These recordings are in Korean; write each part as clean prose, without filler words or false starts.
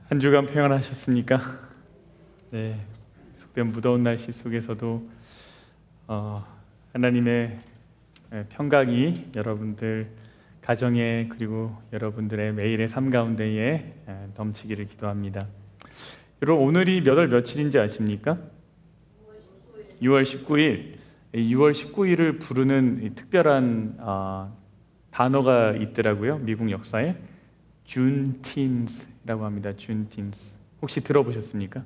한 주간 평안하셨습니까? 네, 속된 무더운 날씨 속에서도 하나님의 평강이 여러분들 가정에 그리고 여러분들의 매일의 삶 가운데에 넘치기를 기도합니다. 여러분, 오늘이 몇 월 며칠인지 아십니까? 6월 19일. 6월 19일을 부르는 특별한 단어가 있더라고요. 미국 역사에 준틴스라고 합니다. 준틴스. 혹시 들어보셨습니까?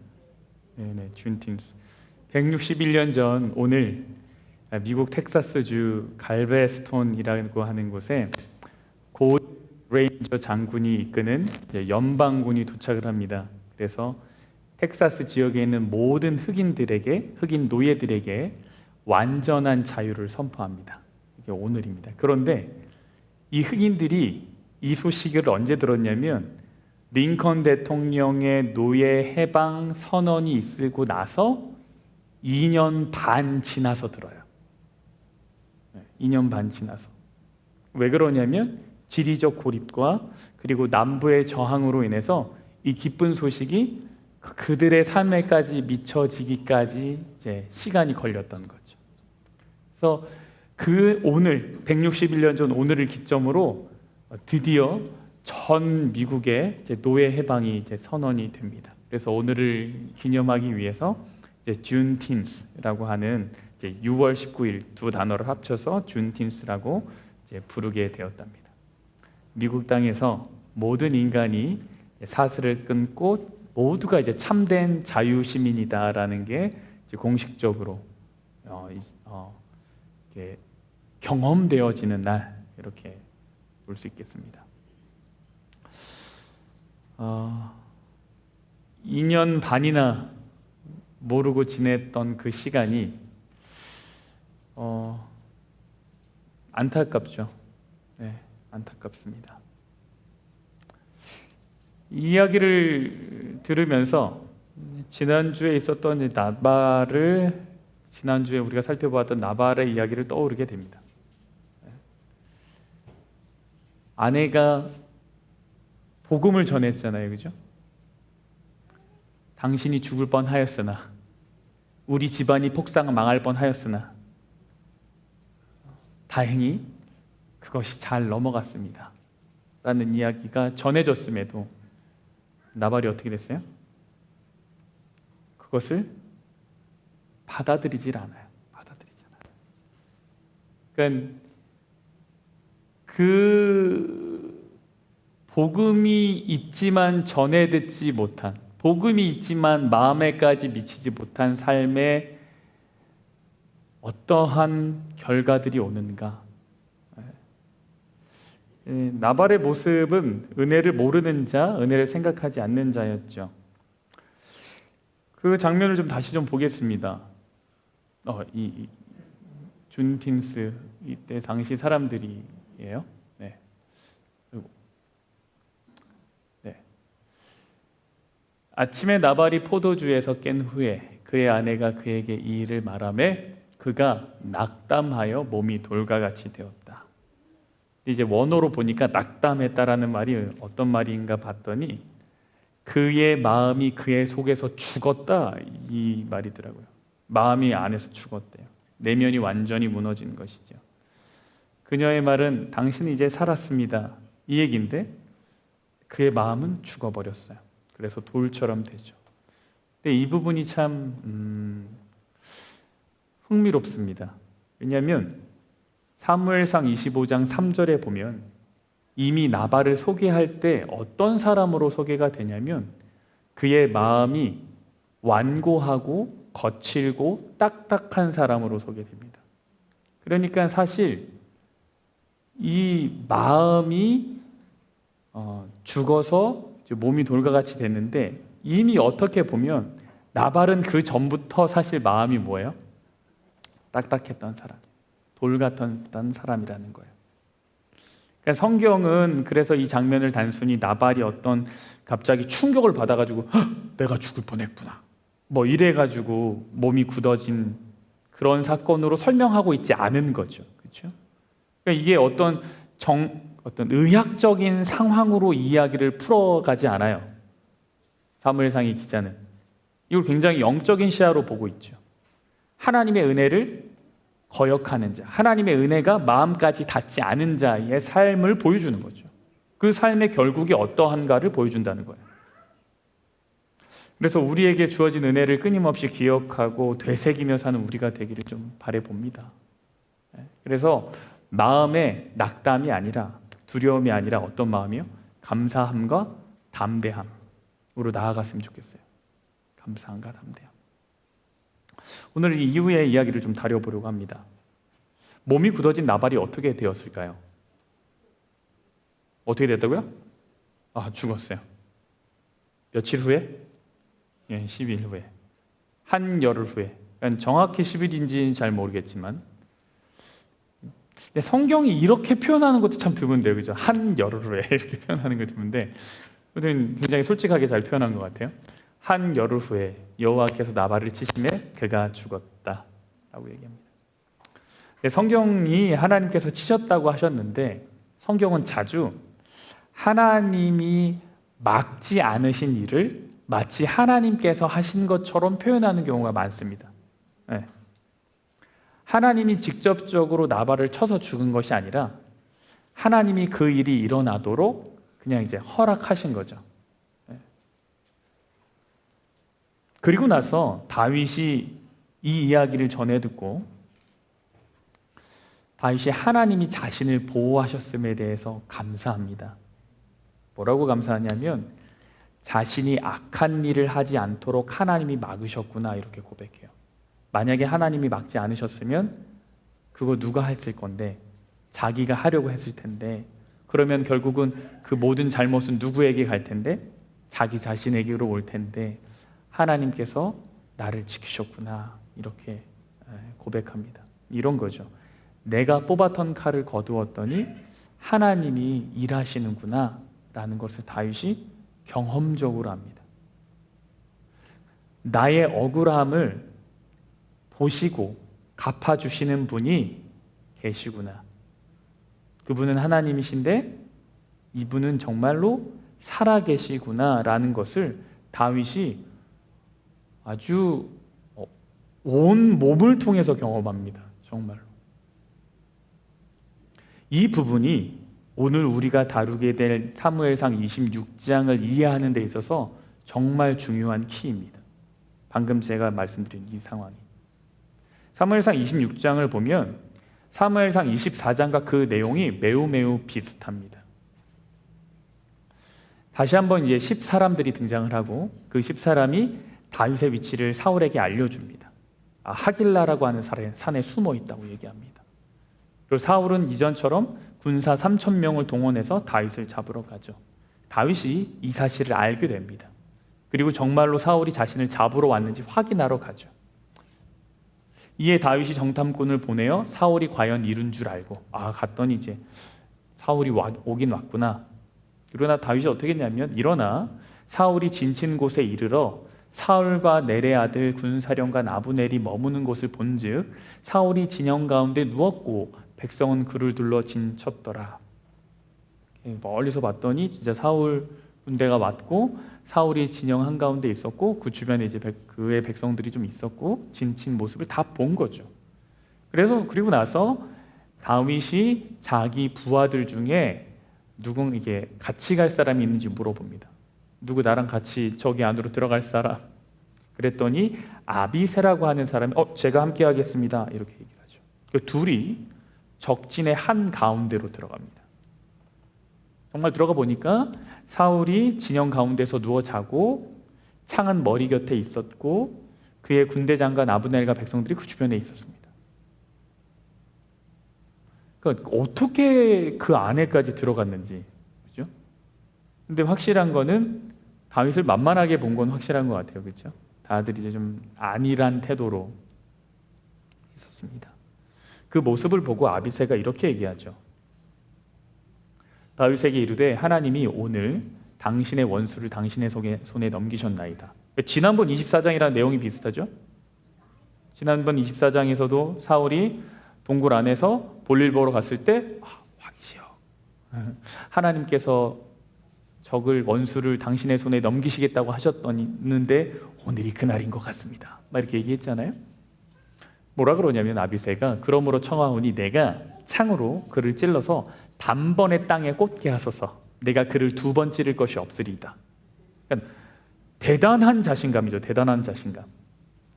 네네, 준틴스. 161년 전 오늘 미국 텍사스주 갈베스톤이라고 하는 곳에 고 레인저 장군이 이끄는 연방군이 도착을 합니다. 그래서 텍사스 지역에 있는 모든 흑인 노예들에게 완전한 자유를 선포합니다. 이게 오늘입니다. 그런데 이 흑인들이 이 소식을 언제 들었냐면 링컨 대통령의 노예 해방 선언이 있고 나서 2년 반 지나서 들어요. 2년 반 지나서. 왜 그러냐면 지리적 고립과 그리고 남부의 저항으로 인해서 이 기쁜 소식이 그들의 삶에까지 미쳐지기까지 이제 시간이 걸렸던 거죠. 그래서 그 오늘 161년 전 오늘을 기점으로 드디어 전 미국의 이제 노예 해방이 이제 선언이 됩니다. 그래서 오늘을 기념하기 위해서 이제 준틴스라고 하는 이제 6월 19일 두 단어를 합쳐서 준틴스라고 이제 부르게 되었답니다. 미국 땅에서 모든 인간이 사슬을 끊고 모두가 이제 참된 자유 시민이다라는 게 이제 공식적으로 이제 경험되어지는 날 이렇게 볼 수 있겠습니다. 2년 반이나 모르고 지냈던 그 시간이 안타깝죠. 네, 안타깝습니다. 이 이야기를 들으면서 지난주에 있었던 지난주에 우리가 살펴보았던 나발의 이야기를 떠오르게 됩니다. 아내가 복음을 전했잖아요, 그죠? 당신이 죽을 뻔하였으나 우리 집안이 망할 뻔하였으나 다행히 그것이 잘 넘어갔습니다 라는 이야기가 전해졌음에도 나발이 어떻게 됐어요? 그것을 받아들이질 않아요. 그러니까 그 복음이 있지만 전해 듣지 못한, 복음이 있지만 마음에까지 미치지 못한 삶에 어떠한 결과들이 오는가? 나발의 모습은 은혜를 모르는 자, 은혜를 생각하지 않는 자였죠. 그 장면을 좀 다시 좀 보겠습니다. 이 준틴스 이때 당시 사람들이에요. 네. 네. 아침에 나발이 포도주에서 깬 후에 그의 아내가 그에게 이 일을 말하매 그가 낙담하여 몸이 돌과 같이 되었다. 이제 원어로 보니까 낙담했다라는 말이 어떤 말인가 봤더니 그의 마음이 그의 속에서 죽었다 이 말이더라고요. 마음이 안에서 죽었대요. 내면이 완전히 무너진 것이죠. 그녀의 말은 당신은 이제 살았습니다 이 얘기인데 그의 마음은 죽어버렸어요. 그래서 돌처럼 되죠. 근데 이 부분이 참 흥미롭습니다. 왜냐하면 사무엘상 25장 3절에 보면 이미 나발을 소개할 때 어떤 사람으로 소개가 되냐면 그의 마음이 완고하고 거칠고 딱딱한 사람으로 소개됩니다. 그러니까 사실 이 마음이 죽어서 몸이 돌과 같이 됐는데 이미 어떻게 보면 나발은 그 전부터 사실 마음이 뭐예요? 딱딱했던 사람, 돌 같았던 사람이라는 거예요. 그러니까 성경은 그래서 이 장면을 단순히 나발이 어떤 갑자기 충격을 받아가지고 내가 죽을 뻔했구나 뭐 이래가지고 몸이 굳어진 그런 사건으로 설명하고 있지 않은 거죠. 그렇죠? 그러니까 이게 어떤 의학적인 상황으로 이야기를 풀어가지 않아요. 사무엘상의 기자는 이걸 굉장히 영적인 시야로 보고 있죠. 하나님의 은혜를 거역하는 자, 하나님의 은혜가 마음까지 닿지 않은 자의 삶을 보여주는 거죠. 그 삶의 결국이 어떠한가를 보여준다는 거예요. 그래서 우리에게 주어진 은혜를 끊임없이 기억하고 되새기며 사는 우리가 되기를 좀 바라봅니다. 그래서 마음의 낙담이 아니라, 두려움이 아니라 어떤 마음이요? 감사함과 담대함으로 나아갔으면 좋겠어요. 감사함과 담대함. 오늘 이 이후의 이야기를 좀 다뤄보려고 합니다. 몸이 굳어진 나발이 어떻게 되었을까요? 어떻게 됐다고요? 죽었어요. 며칠 후에? 10일 후에. 한열흘 후에. 그러니까 정확히 10일인지는 잘 모르겠지만 성경이 이렇게 표현하는 것도 참 드문데요. 그죠? 한열흘 후에 이렇게 표현하는 거 드문데 굉장히 솔직하게 잘 표현한 것 같아요. 한열흘 후에 여호와께서 나발을 치심에 그가 죽었다라고 얘기합니다. 성경이 하나님께서 치셨다고 하셨는데 성경은 자주 하나님이 막지 않으신 일을 마치 하나님께서 하신 것처럼 표현하는 경우가 많습니다. 네. 하나님이 직접적으로 나발을 쳐서 죽은 것이 아니라 하나님이 그 일이 일어나도록 그냥 이제 허락하신 거죠. 네. 그리고 나서 다윗이 이 이야기를 전해 듣고 다윗이 하나님이 자신을 보호하셨음에 대해서 감사합니다. 뭐라고 감사하냐면 자신이 악한 일을 하지 않도록 하나님이 막으셨구나 이렇게 고백해요. 만약에 하나님이 막지 않으셨으면 그거 누가 했을 건데 자기가 하려고 했을 텐데 그러면 결국은 그 모든 잘못은 누구에게 갈 텐데 자기 자신에게로 올 텐데 하나님께서 나를 지키셨구나 이렇게 고백합니다. 이런 거죠. 내가 뽑았던 칼을 거두었더니 하나님이 일하시는구나 라는 것을 다윗이 경험적으로 합니다. 나의 억울함을 보시고 갚아주시는 분이 계시구나. 그분은 하나님이신데 이분은 정말로 살아계시구나 라는 것을 다윗이 아주 온 몸을 통해서 경험합니다. 정말로. 이 부분이 오늘 우리가 다루게 될 사무엘상 26장을 이해하는 데 있어서 정말 중요한 키입니다. 방금 제가 말씀드린 이 상황이. 사무엘상 26장을 보면 사무엘상 24장과 그 내용이 매우 비슷합니다. 다시 한번 이제 10사람들이 등장을 하고 그 10사람이 다윗의 위치를 사울에게 알려줍니다. 하길라라고 하는 산에 숨어 있다고 얘기합니다. 그리고 사울은 이전처럼 군사 3,000명을 동원해서 다윗을 잡으러 가죠. 다윗이 이 사실을 알게 됩니다. 그리고 정말로 사울이 자신을 잡으러 왔는지 확인하러 가죠. 이에 다윗이 정탐꾼을 보내어 사울이 과연 이룬 줄 알고 갔더니 이제 사울이 오긴 왔구나. 그러나 다윗이 어떻게 했냐면 일어나 사울이 진친 곳에 이르러 사울과 넬의 아들 군사령관 아브넬이 머무는 곳을 본즉 사울이 진영 가운데 누웠고 백성은 그를 둘러 진쳤더라. 멀리서 봤더니 진짜 사울 군대가 왔고 사울이 진영 한가운데 있었고 그 주변에 이제 그의 백성들이 좀 있었고 진친 모습을 다 본 거죠. 그리고 나서 다윗이 자기 부하들 중에 이게 같이 갈 사람이 있는지 물어봅니다. 누구 나랑 같이 저기 안으로 들어갈 사람? 그랬더니 아비새라고 하는 사람이 제가 함께 하겠습니다. 이렇게 얘기를 하죠. 그 둘이 적진의 한 가운데로 들어갑니다. 정말 들어가 보니까 사울이 진영 가운데서 누워 자고 창은 머리 곁에 있었고 그의 군대 장관 아브넬과 백성들이 그 주변에 있었습니다. 그러니까 어떻게 그 안에까지 들어갔는지, 그렇죠? 근데 확실한 거는 다윗을 만만하게 본 건 확실한 것 같아요, 그렇죠? 다들 이제 좀 안일한 태도로 있었습니다. 그 모습을 보고 아비새가 이렇게 얘기하죠. 다윗에게 이르되 하나님이 오늘 당신의 원수를 당신의 손에 넘기셨나이다. 지난번 24장이라는 내용이 비슷하죠? 지난번 24장에서도 사울이 동굴 안에서 볼일 보러 갔을 때 왕이시여 하나님께서 적을 원수를 당신의 손에 넘기시겠다고 하셨는데 오늘이 그날인 것 같습니다. 막 이렇게 얘기했잖아요. 뭐라 그러냐면 아비새가 그러므로 청하오니 내가 창으로 그를 찔러서 단번에 땅에 꽂게 하소서. 내가 그를 두 번 찌를 것이 없으리이다. 그러니까 대단한 자신감이죠. 대단한 자신감.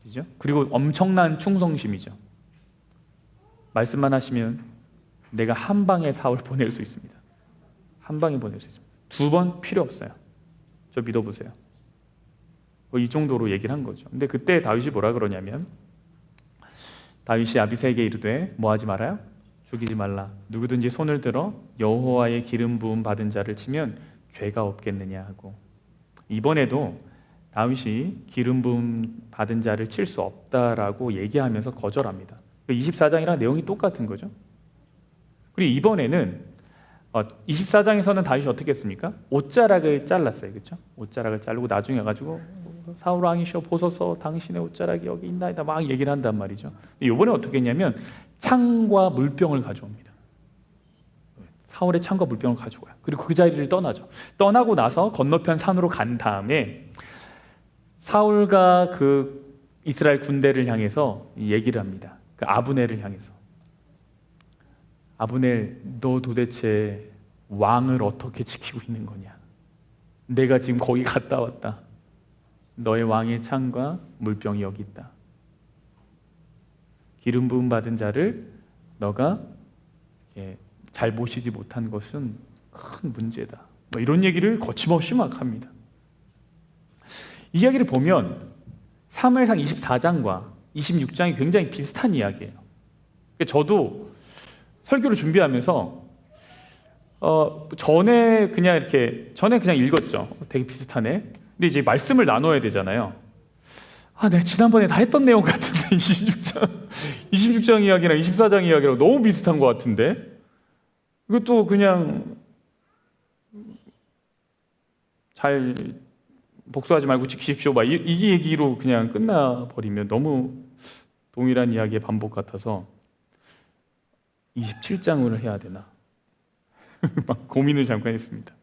그죠? 그리고 엄청난 충성심이죠. 말씀만 하시면 내가 한 방에 사울 보낼 수 있습니다. 한 방에 보낼 수 있습니다. 두 번 필요 없어요. 저 믿어보세요. 이 정도로 얘기를 한 거죠. 근데 그때 다윗이 뭐라 그러냐면 다윗이 아비새에게 이르되 뭐 하지 말아요? 죽이지 말라. 누구든지 손을 들어 여호와의 기름 부음 받은 자를 치면 죄가 없겠느냐 하고, 이번에도 다윗이 기름 부음 받은 자를 칠 수 없다라고 얘기하면서 거절합니다. 24장이랑 내용이 똑같은 거죠. 그리고 이번에는 24장에서는 다윗이 어떻게 했습니까? 옷자락을 잘랐어요. 그렇죠? 옷자락을 자르고 나중에 가지고 사울 왕이시여 보소서 당신의 옷자락이 여기 있나이다 막 얘기를 한단 말이죠. 이번에 어떻게 했냐면 창과 물병을 가져옵니다. 사울의 창과 물병을 가져와요. 그리고 그 자리를 떠나죠. 떠나고 나서 건너편 산으로 간 다음에 사울과 그 이스라엘 군대를 향해서 얘기를 합니다. 그 아브넬을 향해서 아브넬, 너 도대체 왕을 어떻게 지키고 있는 거냐? 내가 지금 거기 갔다 왔다. 너의 왕의 창과 물병이 여기 있다. 기름 부음 받은 자를 너가 잘 모시지 못한 것은 큰 문제다. 뭐 이런 얘기를 거침없이 막 합니다. 이 이야기를 보면 사무엘상 24장과 26장이 굉장히 비슷한 이야기예요. 저도 설교를 준비하면서 전에 그냥 읽었죠. 되게 비슷하네. 근데 이제 말씀을 나눠야 되잖아요. 내가 지난번에 다 했던 내용 같은데 26장 이야기랑 24장 이야기랑 너무 비슷한 것 같은데 이것도 그냥 잘 복수하지 말고 지키십시오 막 이 얘기로 그냥 끝나버리면 너무 동일한 이야기의 반복 같아서 27장을 해야 되나 막 고민을 잠깐 했습니다.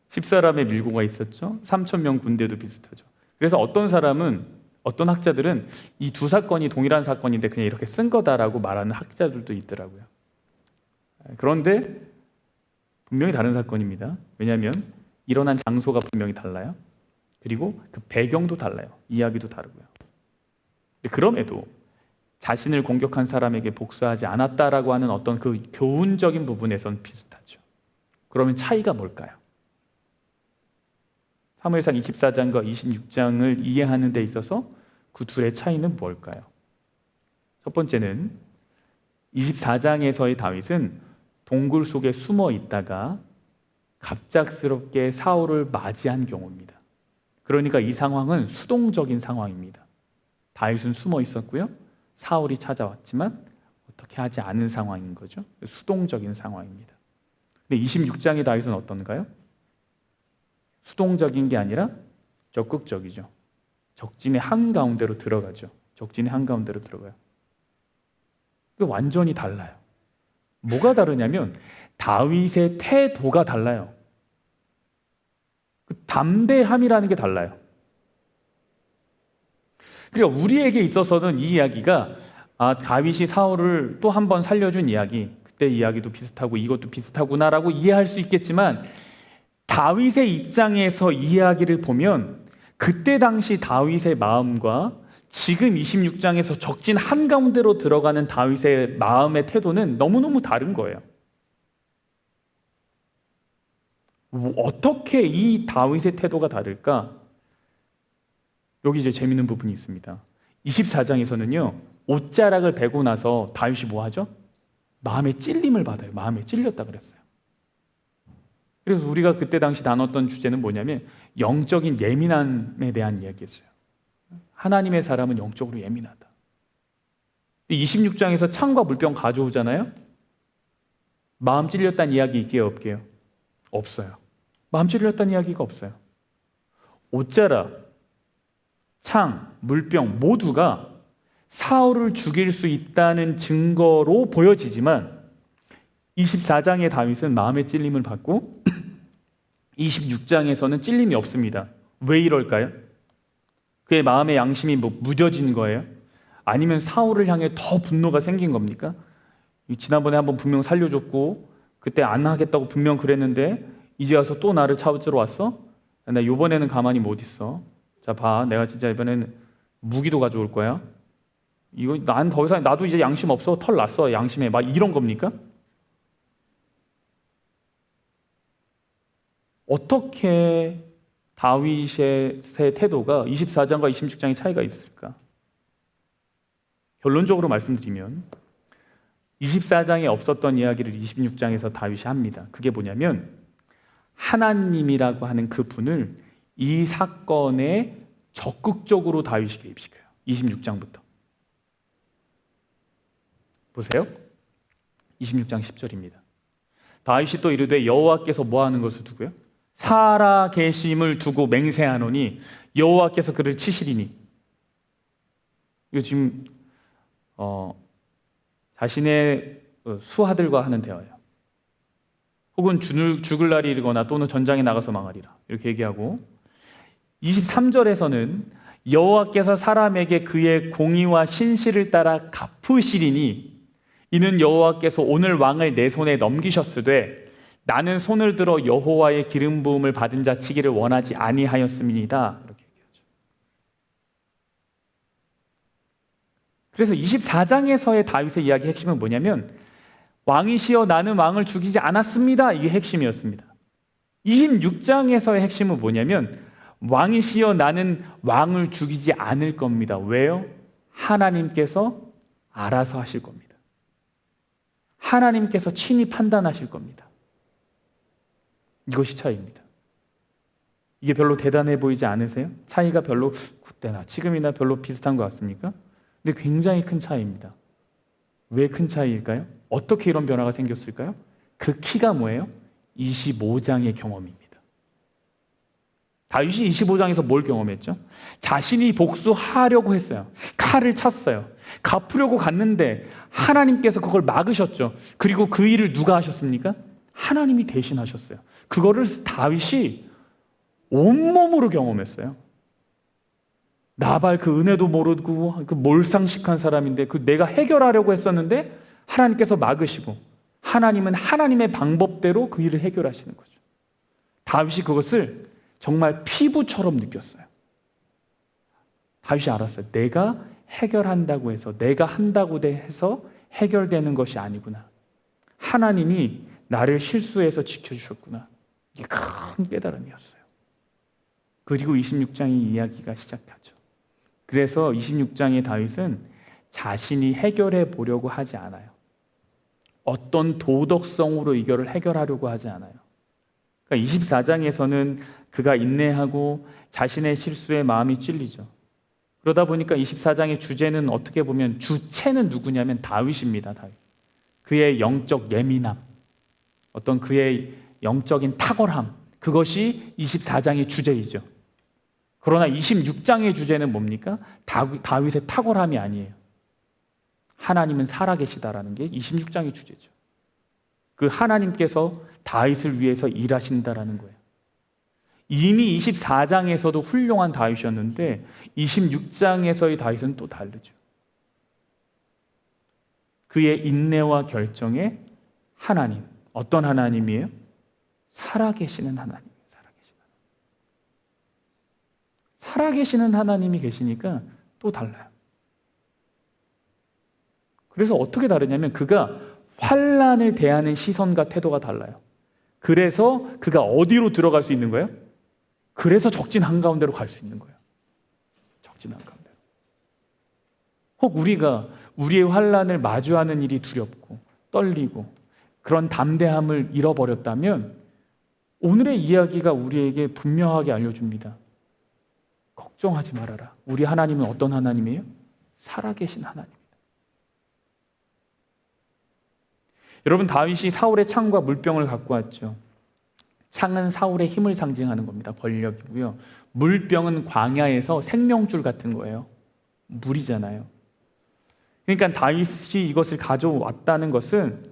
10사람의 밀고가 있었죠. 3,000명 군대도 비슷하죠. 그래서 어떤 학자들은 이 두 사건이 동일한 사건인데 그냥 이렇게 쓴 거다라고 말하는 학자들도 있더라고요. 그런데 분명히 다른 사건입니다. 왜냐하면 일어난 장소가 분명히 달라요. 그리고 그 배경도 달라요. 이야기도 다르고요. 그럼에도 자신을 공격한 사람에게 복수하지 않았다라고 하는 어떤 그 교훈적인 부분에선 비슷하죠. 그러면 차이가 뭘까요? 사무엘상 24장과 26장을 이해하는 데 있어서 그 둘의 차이는 뭘까요? 첫 번째는 24장에서의 다윗은 동굴 속에 숨어 있다가 갑작스럽게 사울을 맞이한 경우입니다. 그러니까 이 상황은 수동적인 상황입니다. 다윗은 숨어 있었고요. 사울이 찾아왔지만 어떻게 하지 않은 상황인 거죠. 수동적인 상황입니다. 근데 26장의 다윗은 어떤가요? 수동적인 게 아니라 적극적이죠. 적진의 한가운데로 들어가죠. 적진의 한가운데로 들어가요. 완전히 달라요. 뭐가 다르냐면 다윗의 태도가 달라요. 그 담대함이라는 게 달라요. 그러니까 우리에게 있어서는 이 이야기가 다윗이 사울을 또 한 번 살려준 이야기, 그때 이야기도 비슷하고 이것도 비슷하구나라고 이해할 수 있겠지만 다윗의 입장에서 이야기를 보면 그때 당시 다윗의 마음과 지금 26장에서 적진 한가운데로 들어가는 다윗의 마음의 태도는 너무너무 다른 거예요. 어떻게 이 다윗의 태도가 다를까? 여기 이제 재밌는 부분이 있습니다. 24장에서는요, 옷자락을 베고 나서 다윗이 뭐 하죠? 마음의 찔림을 받아요. 마음에 찔렸다 그랬어요. 그래서 우리가 그때 당시 나눴던 주제는 뭐냐면 영적인 예민함에 대한 이야기였어요. 하나님의 사람은 영적으로 예민하다. 26장에서 창과 물병 가져오잖아요. 마음 찔렸다는 이야기 있게요, 없게요? 없어요. 마음 찔렸다는 이야기가 없어요. 옷자락, 창, 물병 모두가 사울을 죽일 수 있다는 증거로 보여지지만 24장의 다윗은 마음의 찔림을 받고 26장에서는 찔림이 없습니다. 왜 이럴까요? 그의 마음의 양심이 무뎌진 거예요? 아니면 사울을 향해 더 분노가 생긴 겁니까? 지난번에 한번 분명 살려줬고 그때 안 하겠다고 분명 그랬는데 이제 와서 또 나를 찾으러 왔어? 나 이번에는 가만히 못 있어. 자, 봐, 내가 진짜 이번에는 무기도 가져올 거야. 이거 난 더 이상 나도 이제 양심 없어. 털 났어. 양심에 막 이런 겁니까? 어떻게 다윗의 태도가 24장과 26장의 차이가 있을까? 결론적으로 말씀드리면 24장에 없었던 이야기를 26장에서 다윗이 합니다. 그게 뭐냐면 하나님이라고 하는 그 분을 이 사건에 적극적으로 다윗이 개입시켜요. 26장부터. 보세요. 26장 10절입니다. 다윗이 또 이르되 여호와께서 뭐 하는 것을 두고요? 살아 계심을 두고 맹세하노니 여호와께서 그를 치시리니. 이거 지금 자신의 수하들과 하는 대화예요. 혹은 죽을 날이 이르거나 또는 전장에 나가서 망하리라 이렇게 얘기하고 23절에서는 여호와께서 사람에게 그의 공의와 신실을 따라 갚으시리니 이는 여호와께서 오늘 왕을 내 손에 넘기셨으되 나는 손을 들어 여호와의 기름 부음을 받은 자 치기를 원하지 아니하였음이니이다. 이렇게 얘기하죠. 그래서 24장에서의 다윗의 이야기의 핵심은 뭐냐면 왕이시여 나는 왕을 죽이지 않았습니다. 이게 핵심이었습니다. 26장에서의 핵심은 뭐냐면 왕이시여 나는 왕을 죽이지 않을 겁니다. 왜요? 하나님께서 알아서 하실 겁니다. 하나님께서 친히 판단하실 겁니다. 이것이 차이입니다. 이게 별로 대단해 보이지 않으세요? 차이가 별로 그때나 지금이나 별로 비슷한 것 같습니까? 근데 굉장히 큰 차이입니다. 왜 큰 차이일까요? 어떻게 이런 변화가 생겼을까요? 그 키가 뭐예요? 25장의 경험입니다. 다윗이 25장에서 뭘 경험했죠? 자신이 복수하려고 했어요. 칼을 찼어요. 갚으려고 갔는데 하나님께서 그걸 막으셨죠. 그리고 그 일을 누가 하셨습니까? 하나님이 대신하셨어요. 그거를 다윗이 온몸으로 경험했어요. 나발 그 은혜도 모르고 그 몰상식한 사람인데 그 내가 해결하려고 했었는데 하나님께서 막으시고 하나님은 하나님의 방법대로 그 일을 해결하시는 거죠. 다윗이 그것을 정말 피부처럼 느꼈어요. 다윗이 알았어요. 내가 해결한다고 해서 내가 한다고 해서 해결되는 것이 아니구나. 하나님이 나를 실수해서 지켜주셨구나. 이게 큰 깨달음이었어요. 그리고 26장의 이야기가 시작하죠. 그래서 26장의 다윗은 자신이 해결해 보려고 하지 않아요. 어떤 도덕성으로 이거를 해결하려고 하지 않아요. 그러니까 24장에서는 그가 인내하고 자신의 실수에 마음이 찔리죠. 그러다 보니까 24장의 주제는 어떻게 보면 주체는 누구냐면 다윗입니다. 다윗. 그의 영적 예민함, 어떤 그의 영적인 탁월함, 그것이 24장의 주제이죠. 그러나 26장의 주제는 뭡니까? 다윗의 탁월함이 아니에요. 하나님은 살아계시다라는 게 26장의 주제죠. 그 하나님께서 다윗을 위해서 일하신다라는 거예요. 이미 24장에서도 훌륭한 다윗이었는데 26장에서의 다윗은 또 다르죠. 그의 인내와 결정에 하나님, 어떤 하나님이에요? 살아계시는 하나님. 살아계시는 하나님이 계시니까 또 달라요. 그래서 어떻게 다르냐면 그가 환난을 대하는 시선과 태도가 달라요. 그래서 그가 어디로 들어갈 수 있는 거예요? 그래서 적진 한가운데로 갈 수 있는 거예요. 적진 한가운데로. 혹 우리가 우리의 환난을 마주하는 일이 두렵고 떨리고 그런 담대함을 잃어버렸다면 오늘의 이야기가 우리에게 분명하게 알려줍니다. 걱정하지 말아라. 우리 하나님은 어떤 하나님이에요? 살아계신 하나님입니다. 여러분, 다윗이 사울의 창과 물병을 갖고 왔죠. 창은 사울의 힘을 상징하는 겁니다. 권력이고요. 물병은 광야에서 생명줄 같은 거예요. 물이잖아요. 그러니까 다윗이 이것을 가져왔다는 것은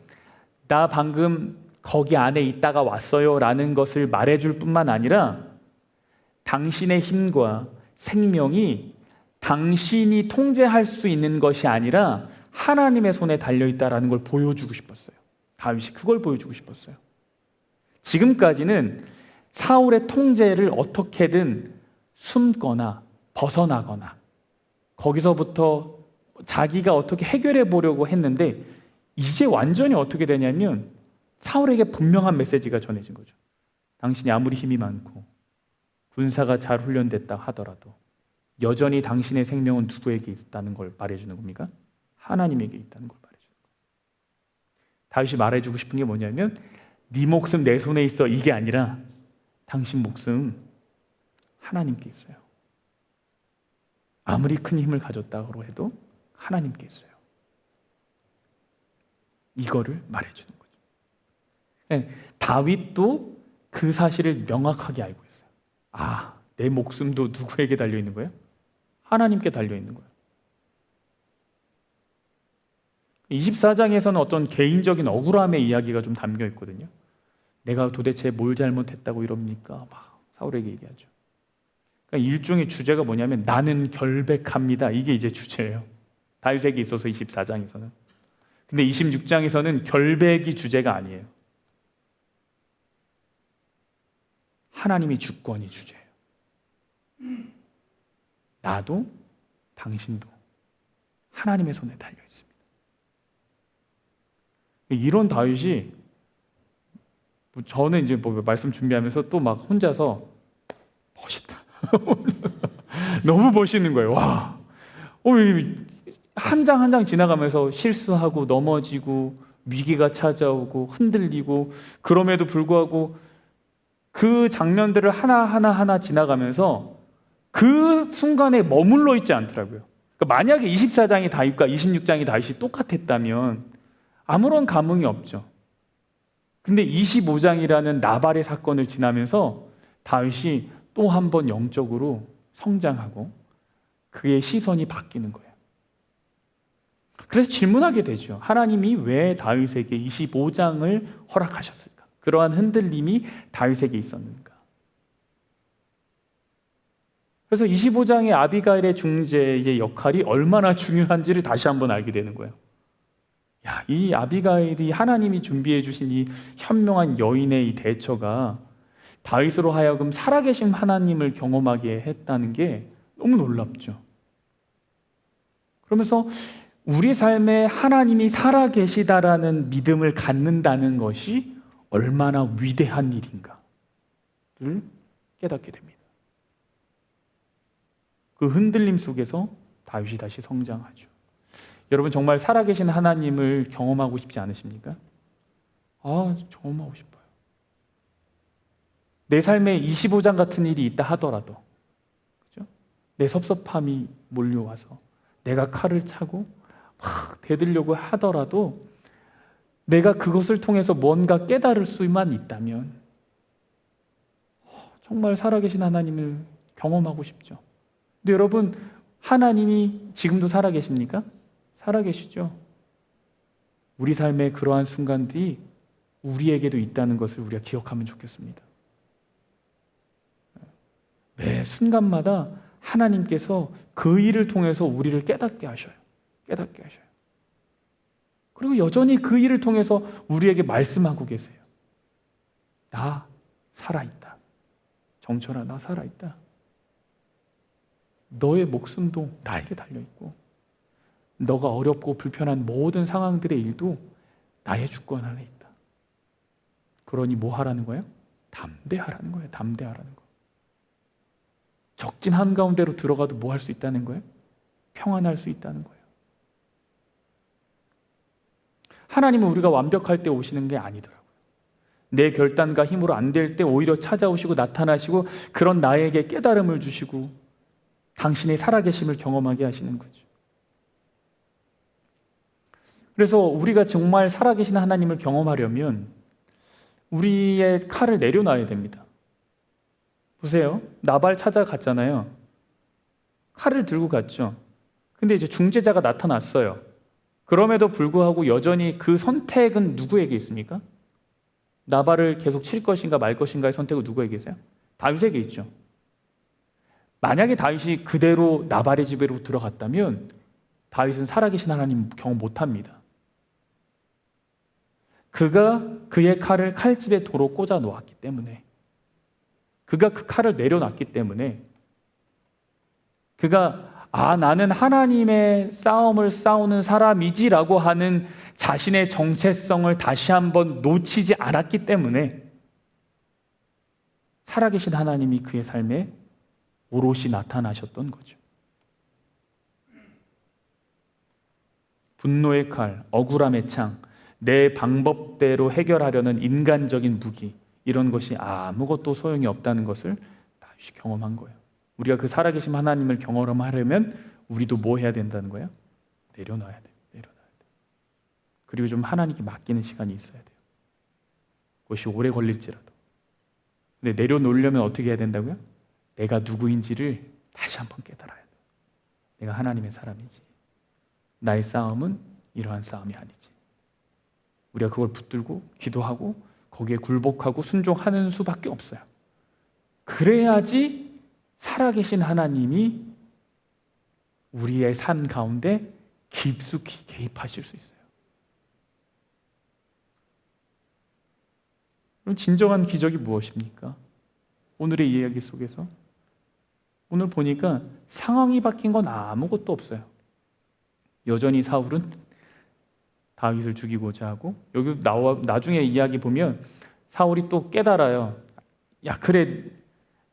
나 방금 거기 안에 있다가 왔어요 라는 것을 말해줄 뿐만 아니라 당신의 힘과 생명이 당신이 통제할 수 있는 것이 아니라 하나님의 손에 달려있다라는 걸 보여주고 싶었어요. 다윗이 그걸 보여주고 싶었어요. 지금까지는 사울의 통제를 어떻게든 숨거나 벗어나거나 거기서부터 자기가 어떻게 해결해 보려고 했는데 이제 완전히 어떻게 되냐면 사울에게 분명한 메시지가 전해진 거죠. 당신이 아무리 힘이 많고 군사가 잘 훈련됐다 하더라도 여전히 당신의 생명은 누구에게 있다는 걸 말해주는 겁니까? 하나님에게 있다는 걸 말해주는 거예요. 다윗이 말해주고 싶은 게 뭐냐면 네 목숨 내 손에 있어 이게 아니라 당신 목숨 하나님께 있어요. 아무리 큰 힘을 가졌다고 해도 하나님께 있어요. 이거를 말해주는 거죠. 네, 다윗도 그 사실을 명확하게 알고 있어요. 아, 내 목숨도 누구에게 달려있는 거예요? 하나님께 달려있는 거예요. 24장에서는 어떤 개인적인 억울함의 이야기가 좀 담겨 있거든요. 내가 도대체 뭘 잘못했다고 이럽니까? 막 사울에게 얘기하죠. 그러니까 일종의 주제가 뭐냐면 나는 결백합니다. 이게 이제 주제예요. 다윗에게 있어서 24장에서는. 근데 26장에서는 결백이 주제가 아니에요. 하나님이 주권이 주제예요. 나도 당신도 하나님의 손에 달려 있습니다. 이런 다윗이 저는 이제 말씀 준비하면서 또 막 혼자서 멋있다. 너무 멋있는 거예요. 와, 한 장 한 장 지나가면서 실수하고 넘어지고 위기가 찾아오고 흔들리고 그럼에도 불구하고 그 장면들을 하나 지나가면서 그 순간에 머물러 있지 않더라고요. 그러니까 만약에 24장이 다윗과 26장이 다윗이 똑같았다면 아무런 감흥이 없죠. 근데 25장이라는 나발의 사건을 지나면서 다윗이 또 한 번 영적으로 성장하고 그의 시선이 바뀌는 거예요. 그래서 질문하게 되죠. 하나님이 왜 다윗에게 25장을 허락하셨을까? 그러한 흔들림이 다윗에게 있었는가? 그래서 25장의 아비가일의 중재의 역할이 얼마나 중요한지를 다시 한번 알게 되는 거예요. 야, 이 아비가일이 하나님이 준비해 주신 이 현명한 여인의 이 대처가 다윗으로 하여금 살아계신 하나님을 경험하게 했다는 게 너무 놀랍죠. 그러면서 우리 삶에 하나님이 살아계시다라는 믿음을 갖는다는 것이 얼마나 위대한 일인가를 깨닫게 됩니다. 그 흔들림 속에서 다윗이 다시 성장하죠. 여러분 정말 살아계신 하나님을 경험하고 싶지 않으십니까? 경험하고 싶어요. 내 삶에 25장 같은 일이 있다 하더라도, 그죠? 내 섭섭함이 몰려와서 내가 칼을 차고 막 대들려고 하더라도 내가 그것을 통해서 뭔가 깨달을 수만 있다면 정말 살아계신 하나님을 경험하고 싶죠. 근데 여러분, 하나님이 지금도 살아계십니까? 살아계시죠. 우리 삶의 그러한 순간들이 우리에게도 있다는 것을 우리가 기억하면 좋겠습니다. 매 순간마다 하나님께서 그 일을 통해서 우리를 깨닫게 하셔요. 깨닫게 하셔요. 그리고 여전히 그 일을 통해서 우리에게 말씀하고 계세요. 나 살아있다. 정철아, 나 살아있다. 너의 목숨도 나에게 달려있고 너가 어렵고 불편한 모든 상황들의 일도 나의 주권 안에 있다. 그러니 뭐 하라는 거예요? 담대하라는 거예요. 담대하라는 거. 적진 한가운데로 들어가도 뭐 할 수 있다는 거예요? 평안할 수 있다는 거예요. 하나님은 우리가 완벽할 때 오시는 게 아니더라고요. 내 결단과 힘으로 안 될 때 오히려 찾아오시고 나타나시고 그런 나에게 깨달음을 주시고 당신의 살아계심을 경험하게 하시는 거죠. 그래서 우리가 정말 살아계신 하나님을 경험하려면 우리의 칼을 내려놔야 됩니다. 보세요. 나발 찾아갔잖아요. 칼을 들고 갔죠. 근데 이제 중재자가 나타났어요. 그럼에도 불구하고 여전히 그 선택은 누구에게 있습니까? 나발을 계속 칠 것인가 말 것인가의 선택은 누구에게 있어요? 다윗에게 있죠. 만약에 다윗이 그대로 나발의 집으로 들어갔다면 다윗은 살아계신 하나님 경험 못합니다. 그가 그의 칼을 칼집에 도로 꽂아 놓았기 때문에, 그가 그 칼을 내려놨기 때문에, 그가 나는 하나님의 싸움을 싸우는 사람이지라고 하는 자신의 정체성을 다시 한번 놓치지 않았기 때문에 살아계신 하나님이 그의 삶에 오롯이 나타나셨던 거죠. 분노의 칼, 억울함의 창, 내 방법대로 해결하려는 인간적인 무기, 이런 것이 아무것도 소용이 없다는 것을 다시 경험한 거예요. 우리가 그 살아계신 하나님을 경험하려면 우리도 뭐 해야 된다는 거예요? 내려놔야 돼요. 내려놔야 돼요. 그리고 좀 하나님께 맡기는 시간이 있어야 돼요. 그것이 오래 걸릴지라도. 근데 내려놓으려면 어떻게 해야 된다고요? 내가 누구인지를 다시 한번 깨달아야 돼요. 내가 하나님의 사람이지. 나의 싸움은 이러한 싸움이 아니지. 우리가 그걸 붙들고 기도하고 거기에 굴복하고 순종하는 수밖에 없어요. 그래야지 살아계신 하나님이 우리의 삶 가운데 깊숙이 개입하실 수 있어요. 그럼 진정한 기적이 무엇입니까? 오늘의 이야기 속에서 오늘 보니까 상황이 바뀐 건 아무것도 없어요. 여전히 사울은 다윗을 죽이고자 하고, 여기 나중에 이야기 보면 사울이 또 깨달아요. 야, 그래,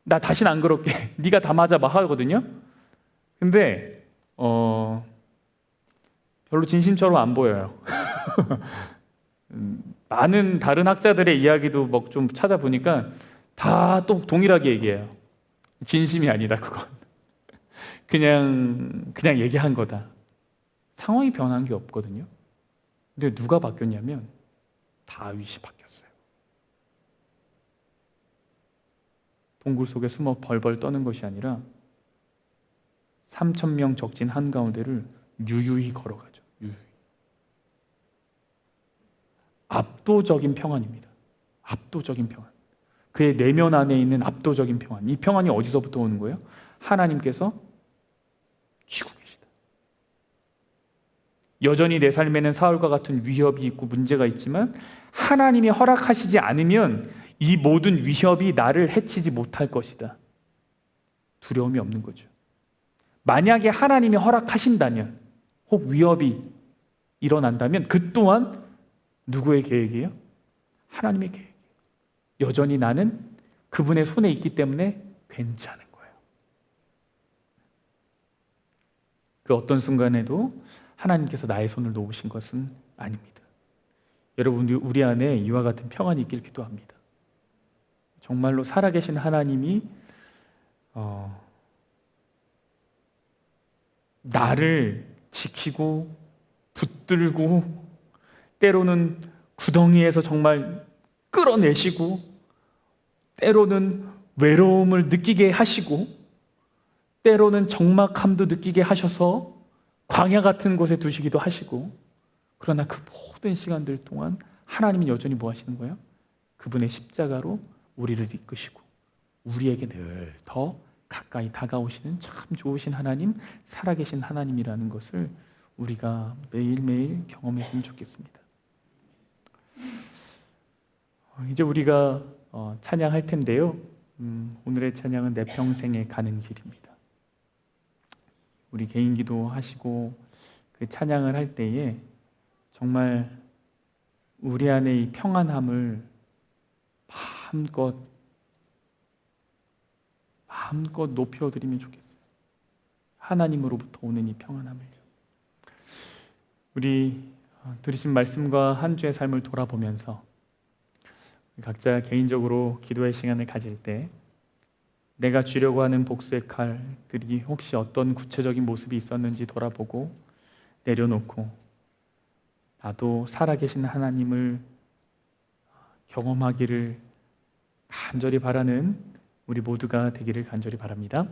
나 다시는 안 그럴게. 네가 다 맞아 막 하거든요. 근데 별로 진심처럼 안 보여요. 많은 다른 학자들의 이야기도 뭐 좀 찾아보니까 다 또 동일하게 얘기해요. 진심이 아니다, 그건. 그냥 얘기한 거다. 상황이 변한 게 없거든요. 근데 누가 바뀌었냐면 다윗이 바뀌었어요. 동굴 속에 숨어 벌벌 떠는 것이 아니라 3,000명 적진 한가운데를 유유히 걸어가죠. 유유히. 압도적인 평안입니다. 압도적인 평안. 그의 내면 안에 있는 압도적인 평안. 이 평안이 어디서부터 오는 거예요? 하나님께서 쥐고 계시다. 여전히 내 삶에는 사울과 같은 위협이 있고 문제가 있지만 하나님이 허락하시지 않으면 이 모든 위협이 나를 해치지 못할 것이다. 두려움이 없는 거죠. 만약에 하나님이 허락하신다면, 혹 위협이 일어난다면 그 또한 누구의 계획이에요? 하나님의 계획이에요. 여전히 나는 그분의 손에 있기 때문에 괜찮은 거예요. 그 어떤 순간에도 하나님께서 나의 손을 놓으신 것은 아닙니다. 여러분, 우리 안에 이와 같은 평안이 있길 기도합니다. 정말로 살아계신 하나님이 나를 지키고 붙들고 때로는 구덩이에서 정말 끌어내시고 때로는 외로움을 느끼게 하시고 때로는 적막함도 느끼게 하셔서 광야 같은 곳에 두시기도 하시고, 그러나 그 모든 시간들 동안 하나님은 여전히 뭐 하시는 거예요? 그분의 십자가로 우리를 이끄시고 우리에게 늘 더 가까이 다가오시는 참 좋으신 하나님, 살아계신 하나님이라는 것을 우리가 매일매일 경험했으면 좋겠습니다. 이제 우리가 찬양할 텐데요. 오늘의 찬양은 내 평생에 가는 길입니다. 우리 개인 기도하시고 그 찬양을 할 때에 정말 우리 안에 이 평안함을 마음껏 높여드리면 좋겠어요. 하나님으로부터 오는 이 평안함을요. 우리 들으신 말씀과 한 주의 삶을 돌아보면서 각자 개인적으로 기도의 시간을 가질 때 내가 쥐려고 하는 복수의 칼들이 혹시 어떤 구체적인 모습이 있었는지 돌아보고 내려놓고 나도 살아계신 하나님을 경험하기를 간절히 바라는 우리 모두가 되기를 간절히 바랍니다.